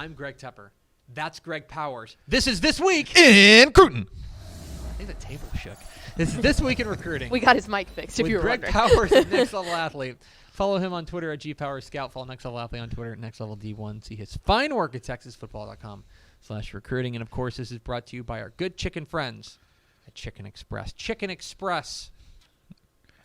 I'm Greg Tepper. That's Greg Powers. This is This Week in Cruton. I think the table shook. This is This Week in Recruiting. We got his mic fixed, if with you were Greg wondering. Powers at Next Level Athlete. Follow him on Twitter at GPowersScout. Follow Next Level Athlete on Twitter at NextLevelD1. See his fine work at TexasFootball.com/recruiting. And, of course, this is brought to you by our good chicken friends at Chicken Express. Chicken Express.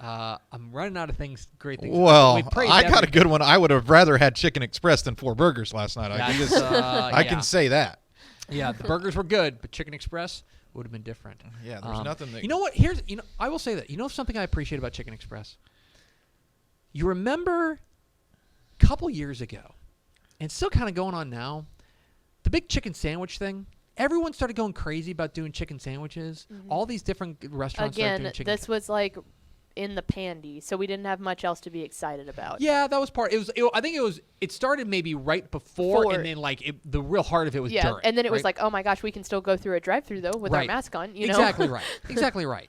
I'm running out of great things. Well, I got a good one. I would have rather had Chicken Express than 4 burgers last night. I can say that. Yeah, the burgers were good, but Chicken Express would have been different. Yeah, there's nothing that... You know what? I will say that. You know something I appreciate about Chicken Express? You remember a couple years ago, and it's still kind of going on now, the big chicken sandwich thing? Everyone started going crazy about doing chicken sandwiches. Mm-hmm. All these different restaurants started doing chicken. This was like in the pandy, so we didn't have much else to be excited about. Yeah, that was part. I think it started maybe right before, and then the real heart of it was during. And then it was like, oh my gosh, we can still go through a drive-through though with our mask on. Exactly right. Exactly right.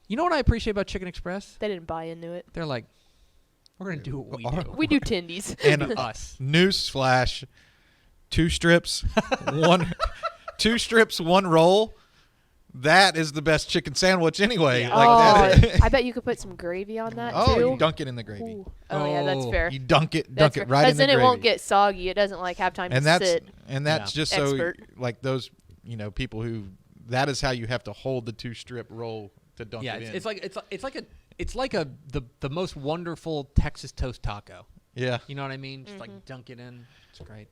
You know what I appreciate about Chicken Express? They didn't buy into it. They're like, we're gonna do what we do. We do Tindies. And us. Newsflash: 2 strips, 2 strips, 1 roll. That is the best chicken sandwich anyway. Yeah. That I bet you could put some gravy on that too. Oh, you dunk it in the gravy. Ooh. Oh yeah, that's fair. You dunk it right in the gravy. Because then it won't get soggy. It doesn't have time to sit. And that's just Expert. so like those people who that is how you have to hold the 2-strip roll to dunk it in. Yeah, it's like the most wonderful Texas toast taco. Yeah. You know what I mean? Just like dunk it in. It's great.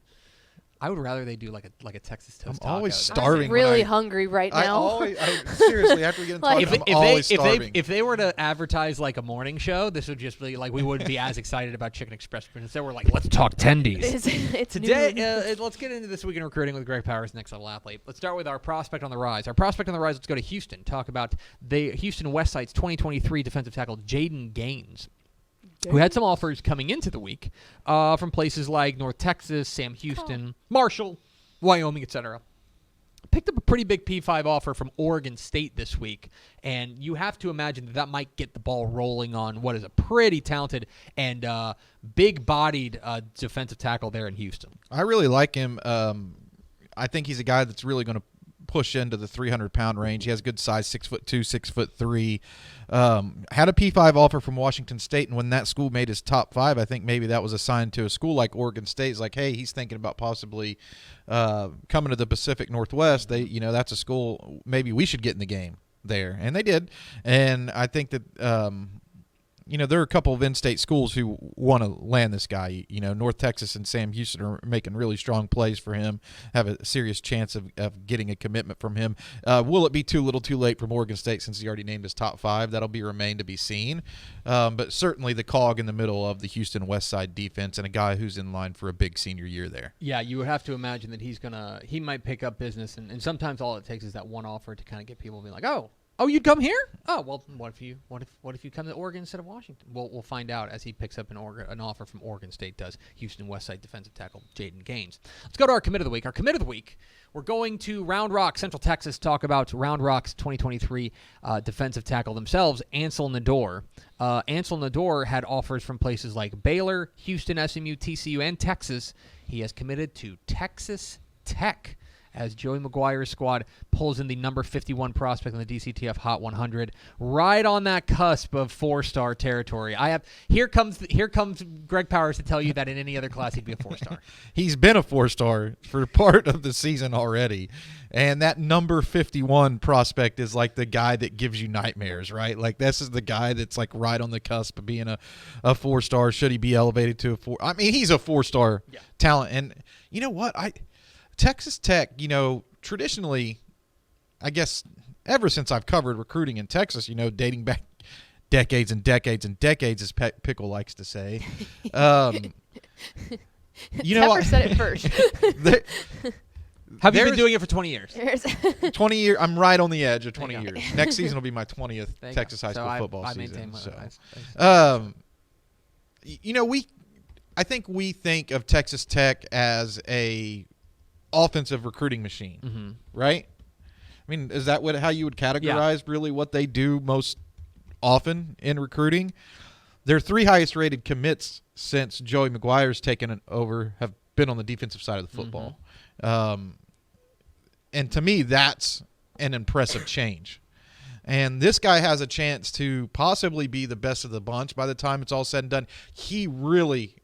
I would rather they do like a Texas toast taco. I'm always starving. I'm really hungry right now. Seriously, after we get into talking, I'm always starving. If they were to advertise like a morning show, this would just be like we wouldn't be as excited about Chicken Express. But instead, we're like, let's talk tendies. It's Today, let's get into This Week in Recruiting with Greg Powers, Next Level Athlete. Let's start with our prospect on the rise. Our prospect on the rise, let's go to Houston. Talk about the Houston West Side's 2023 defensive tackle, Jaden Gaines, who had some offers coming into the week from places like North Texas, Sam Houston, Marshall, Wyoming, etc. Picked up a pretty big P5 offer from Oregon State this week, and you have to imagine that might get the ball rolling on what is a pretty talented and big-bodied defensive tackle there in Houston. I really like him. I think he's a guy that's really going to push into the 300-pound range. He has good size, 6'2", 6'3". Had a P5 offer from Washington State, and when that school made his top 5, I think maybe that was assigned to a school like Oregon State. It's like, hey, he's thinking about possibly coming to the Pacific Northwest. That's a school maybe we should get in the game there, and they did. And I think that there are a couple of in-state schools who want to land this guy. North Texas and Sam Houston are making really strong plays for him, have a serious chance of getting a commitment from him. Will it be too little too late from Oregon State since he already named his top 5? That'll remain to be seen. But certainly the cog in the middle of the Houston West Side defense and a guy who's in line for a big senior year there. Yeah, you would have to imagine that he might pick up business, and sometimes all it takes is that one offer to kind of get people to be like, Oh, you'd come here? Oh, well, what if you come to Oregon instead of Washington? We'll find out as he picks up an offer from Oregon State does. Houston Westside defensive tackle Jaden Gaines. Let's go to our commit of the week. Our commit of the week, we're going to Round Rock, Central Texas, talk about Round Rock's 2023 defensive tackle themselves, Ansel Nador. Ansel Nador had offers from places like Baylor, Houston, SMU, TCU, and Texas. He has committed to Texas Tech as Joey McGuire's squad pulls in the number 51 prospect on the DCTF Hot 100, right on that cusp of 4-star territory. Here comes Greg Powers to tell you that in any other class he'd be a 4-star. He's been a 4-star for part of the season already, and that number 51 prospect is like the guy that gives you nightmares, right? Like this is the guy that's like right on the cusp of being a 4-star. Should he be elevated to a 4? I mean, he's a 4-star talent, and you know what? Texas Tech, traditionally, I guess ever since I've covered recruiting in Texas, dating back decades and decades and decades, as Pickle likes to say. Pepper said it first. Have you been doing it for 20 years? 20 years. I'm right on the edge of 20 years. Next season will be my 20th Texas high school football season. Maintain my I think we think of Texas Tech as a offensive recruiting machine, right? I mean, is that how you would categorize really what they do most often in recruiting? Their 3 highest rated commits since Joey McGuire's taken it over have been on the defensive side of the football. And to me, that's an impressive change. And this guy has a chance to possibly be the best of the bunch by the time it's all said and done. He really,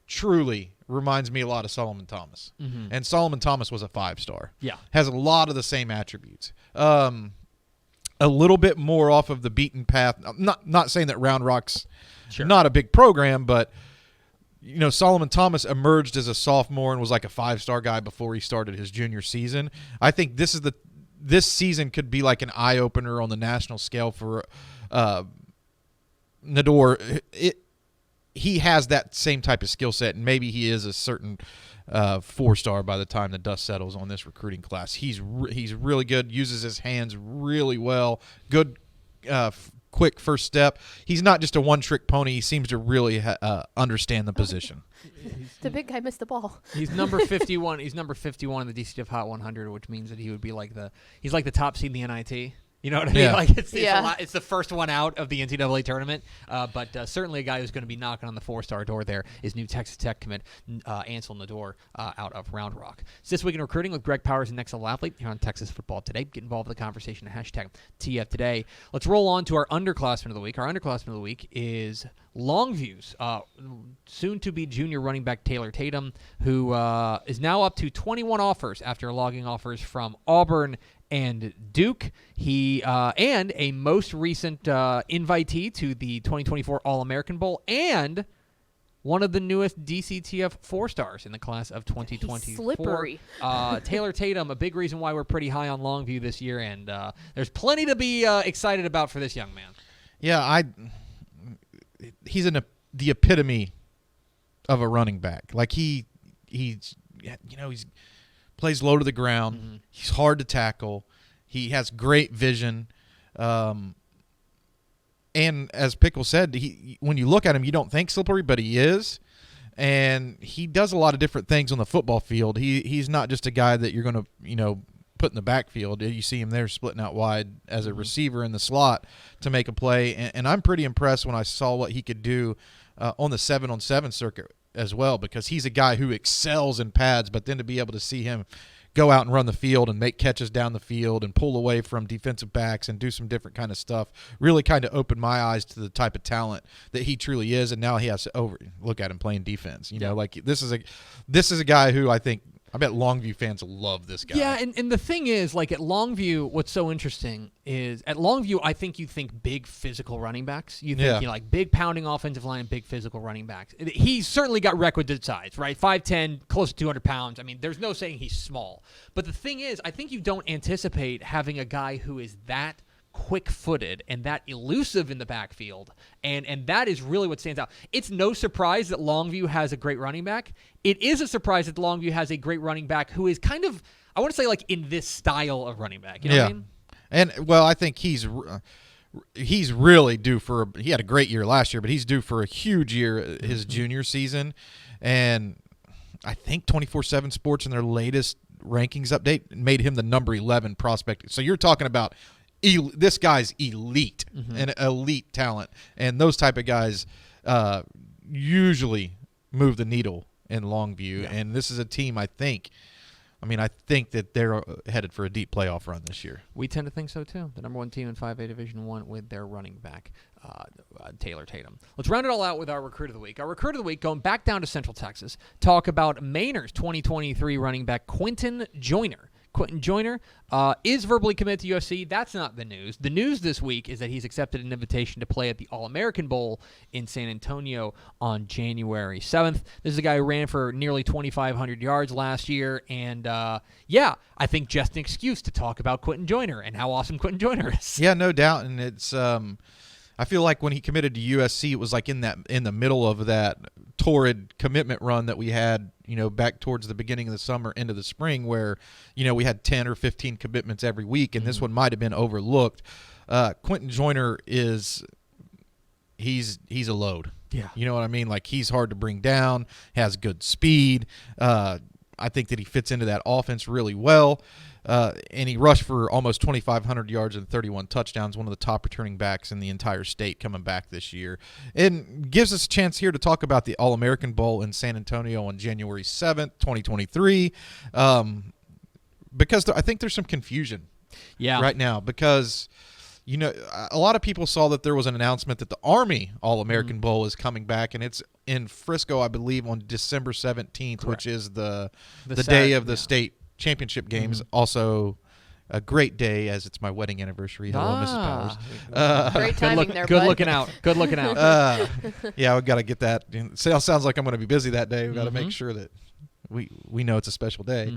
truly reminds me a lot of Solomon Thomas. And Solomon Thomas was a 5-star. Yeah. Has a lot of the same attributes. A little bit more off of the beaten path. Not saying that Round Rock's not a big program, but you know, Solomon Thomas emerged as a sophomore and was like a 5-star guy before he started his junior season. I think this season could be like an eye opener on the national scale for Nador. He has that same type of skill set, and maybe he is a certain 4-star by the time the dust settles on this recruiting class. He's really good, uses his hands really well, good quick first step. He's not just a one-trick pony. He seems to really understand the position. The big guy missed the ball. He's number 51. He's number 51 in the DCF Hot 100, which means that he would be like the top seed in the NIT. You know what I mean? Yeah. Like it's the first one out of the NCAA tournament. But certainly a guy who's going to be knocking on the 4-star door there is new Texas Tech commit Ansel Nador out of Round Rock. It's This Week in Recruiting with Greg Powers and Next Level Athlete here on Texas Football Today. Get involved in the conversation at #TF Today. Let's roll on to our Underclassmen of the Week. Our Underclassmen of the Week is Longview's soon-to-be junior running back Taylor Tatum, who is now up to 21 offers after logging offers from Auburn and Duke. He and a most recent invitee to the 2024 All-American Bowl and one of the newest DCTF 4-stars in the class of 2024. He's slippery. Taylor Tatum, a big reason why we're pretty high on Longview this year, and there's plenty to be excited about for this young man. Yeah, he's the epitome of a running back. Like he's plays low to the ground. He's hard to tackle. He has great vision. And as Pickle said, when you look at him, you don't think slippery, but he is. And he does a lot of different things on the football field. He's not just a guy that you're going to, put in the backfield. You see him there splitting out wide as a receiver in the slot to make a play. And I'm pretty impressed when I saw what he could do on the 7-on-7 circuit as well, because he's a guy who excels in pads, but then to be able to see him go out and run the field and make catches down the field and pull away from defensive backs and do some different kind of stuff really kind of opened my eyes to the type of talent that he truly is. And now he has to look at him playing defense. Like this is a guy who I bet Longview fans love this guy. Yeah, and the thing is, like at Longview, what's so interesting is at Longview, I think you think big physical running backs. You think like big pounding offensive line and big physical running backs. He's certainly got requisite size, right? 5'10", close to 200 pounds. I mean, there's no saying he's small. But the thing is, I think you don't anticipate having a guy who is that quick-footed and that elusive in the backfield, and that is really what stands out. It's no surprise that Longview has a great running back. It is a surprise that Longview has a great running back who is kind of, I want to say, like in this style of running back. You know what I mean? And well, I think he's really due for. He had a great year last year, but he's due for a huge year his junior season. And I think 24/7 Sports in their latest rankings update made him the number 11 prospect. So you're talking about. This guy's elite, an elite talent, and those type of guys usually move the needle in Longview. Yeah. And this is a team I think that they're headed for a deep playoff run this year. We tend to think so too. The number 1 team in 5A Division I with their running back, Taylor Tatum. Let's round it all out with our Recruit of the Week. Our Recruit of the Week, going back down to Central Texas, talk about Mainer's 2023 running back Quentin Joyner. Quentin Joyner is verbally committed to USC. That's not the news. The news this week is that he's accepted an invitation to play at the All-American Bowl in San Antonio on January 7th. This is a guy who ran for nearly 2,500 yards last year. And, I think just an excuse to talk about Quentin Joyner and how awesome Quentin Joyner is. Yeah, no doubt. And it's I feel like when he committed to USC, it was like in the middle of that torrid commitment run that we had, back towards the beginning of the summer into the spring where, we had 10 or 15 commitments every week, and this one might have been overlooked. Quentin Joyner he's a load. Yeah. You know what I mean? Like he's hard to bring down, has good speed, I think that he fits into that offense really well. And he rushed for almost 2,500 yards and 31 touchdowns, one of the top returning backs in the entire state coming back this year. And gives us a chance here to talk about the All-American Bowl in San Antonio on January 7th, 2023, because I think there's some confusion right now because – you know, a lot of people saw that there was an announcement that the Army All-American Bowl is coming back, and it's in Frisco, I believe, on December 17th, which is the day of the state championship games. Also, a great day as it's my wedding anniversary. Hello, Mrs. Powers. Great timing there, Good bud. looking out. Good looking out. Yeah, we've got to get that. Sounds like I'm going to be busy that day. We've got to make sure that we know it's a special day.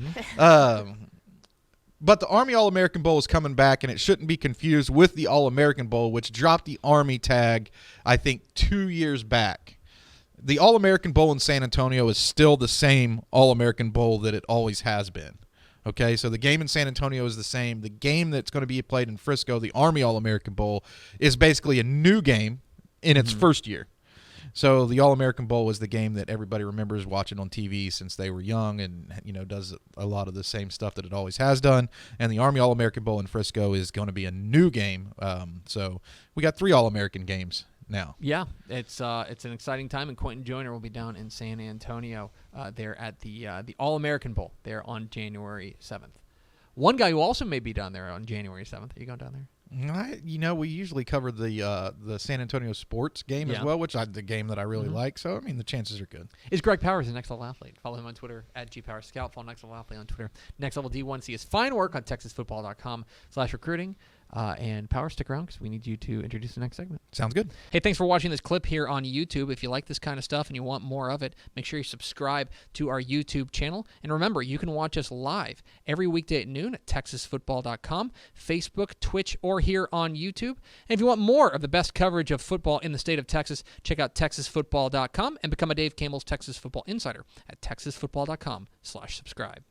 But the Army All-American Bowl is coming back, and it shouldn't be confused with the All-American Bowl, which dropped the Army tag, I think, 2 years back. The All-American Bowl in San Antonio is still the same All-American Bowl that it always has been. Okay, so the game in San Antonio is the same. The game that's going to be played in Frisco, the Army All-American Bowl, is basically a new game in its first year. So the All-American Bowl was the game that everybody remembers watching on TV since they were young and, you know, does a lot of the same stuff that it always has done. And the Army All-American Bowl in Frisco is going to be a new game. So we got 3 All-American games now. Yeah, it's an exciting time, and Quentin Joyner will be down in San Antonio there at the All-American Bowl there on January 7th. One guy who also may be down there on January 7th. Are you going down there? We usually cover the San Antonio sports game as well, which the game that I really like. So, I mean, the chances are good. Is Greg Powers the Next Level Athlete? Follow him on Twitter at GPowersScout. Follow Next Level Athlete on Twitter. Next Level D1. See his fine work on TexasFootball.com/recruiting. And Power, stick around because we need you to introduce the next segment. Sounds good. Hey, thanks for watching this clip here on YouTube. If you like this kind of stuff and you want more of it, make sure you subscribe to our YouTube channel. And remember, you can watch us live every weekday at noon at TexasFootball.com, Facebook, Twitch, or here on YouTube. And if you want more of the best coverage of football in the state of Texas, check out TexasFootball.com and become a Dave Campbell's Texas Football Insider at TexasFootball.com/subscribe.